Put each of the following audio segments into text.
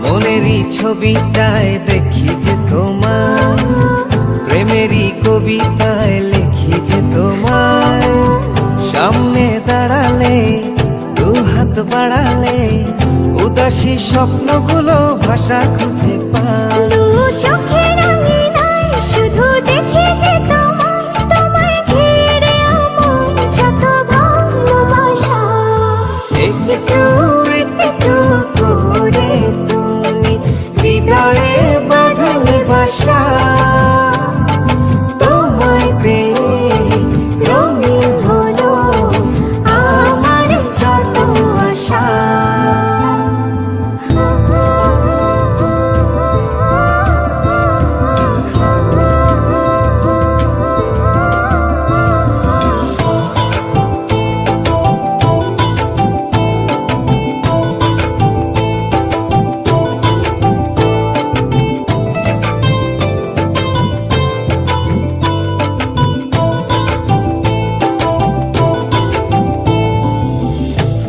মনেরই ছবিটায় দেখি যে তোমায়, প্রেমেরই কবিতায় লিখি যে তোমায়। সামনে দাঁড়ালে দু হাত বাড়ালে উদাসী স্বপ্নগুলো ভাষা খুঁজে পায়। দু চোখের আঙিনায় শুধু দেখি যে তোমায়, তোমায় ঘিরে আমার যত ভালোবাসা। একটু একটু করে তুমি হৃদয়ে বাঁধলে বাসা। তোমায় পেয়ে রঙিন হলো আমার যত আশা।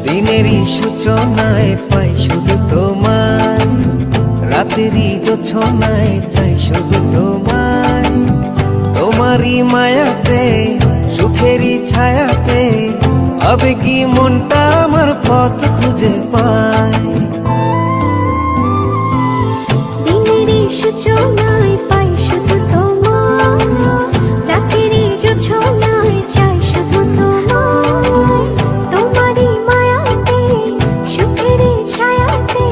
দিনেরই সূচনায় পাই শুধু তোমায়, রাতেরই জোছনায় চাই শুধু তোমায়। তোমারই মায়াতে সুখেরই ছায়াতে আবেগী মনটা আমার পথ খুঁজে পায়। দিনেরই সূচনায় পাই শুধু তোমায়, রাতেরই জোছনায় চাই শুধু তোমায়। তোমারই মায়াতে সুখেরই ছায়াতে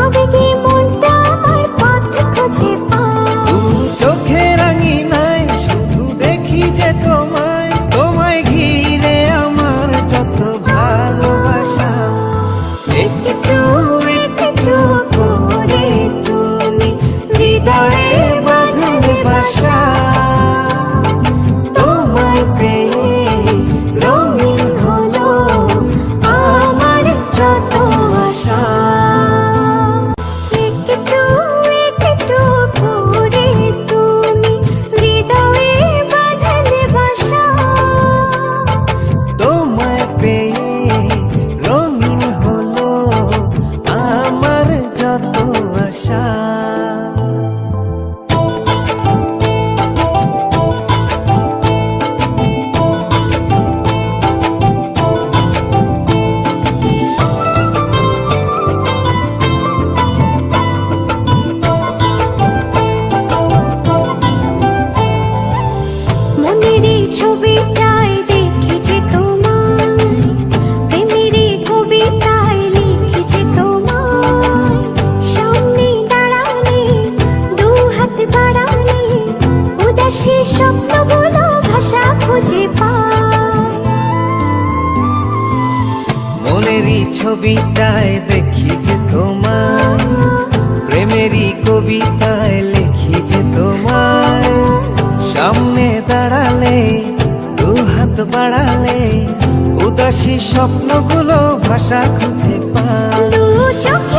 আবেগী মনটা আমার পথ খুঁজে পায়। দু চোখের আঙিনায় শুধু দেখি যে তোমায়, তোমায় ঘিরে আমার যত ভালোবাসা। একটু একটু করে তুমি হৃদয়ে বাঁধলে বাসা। তোমায় পেয়ে রঙিন হলো আমার যত আশা। একটু একটু করে তুমি হৃদয়ে বাঁধলে বাসা। তোমায় পেয়ে রঙিন হলো আমার যত আশা। মনেরই ছবিটায় দেখি যে তোমায়, প্রেমেরই কবিতায় লিখি যে তোমায়। সামনে দাঁড়ালে দু হাত বাড়ালে উদাসী স্বপ্নগুলো ভাষা খুঁজে পায়। মনেরই ছবিটায় দেখি যে তোমায়, প্রেমেরই কবিতায় লিখি যে তোমায়। সামনে দাঁড়ালে দু হাত বাড়ালে উদাসী স্বপ্নগুলো ভাষা খুঁজে পায়। দু চোখ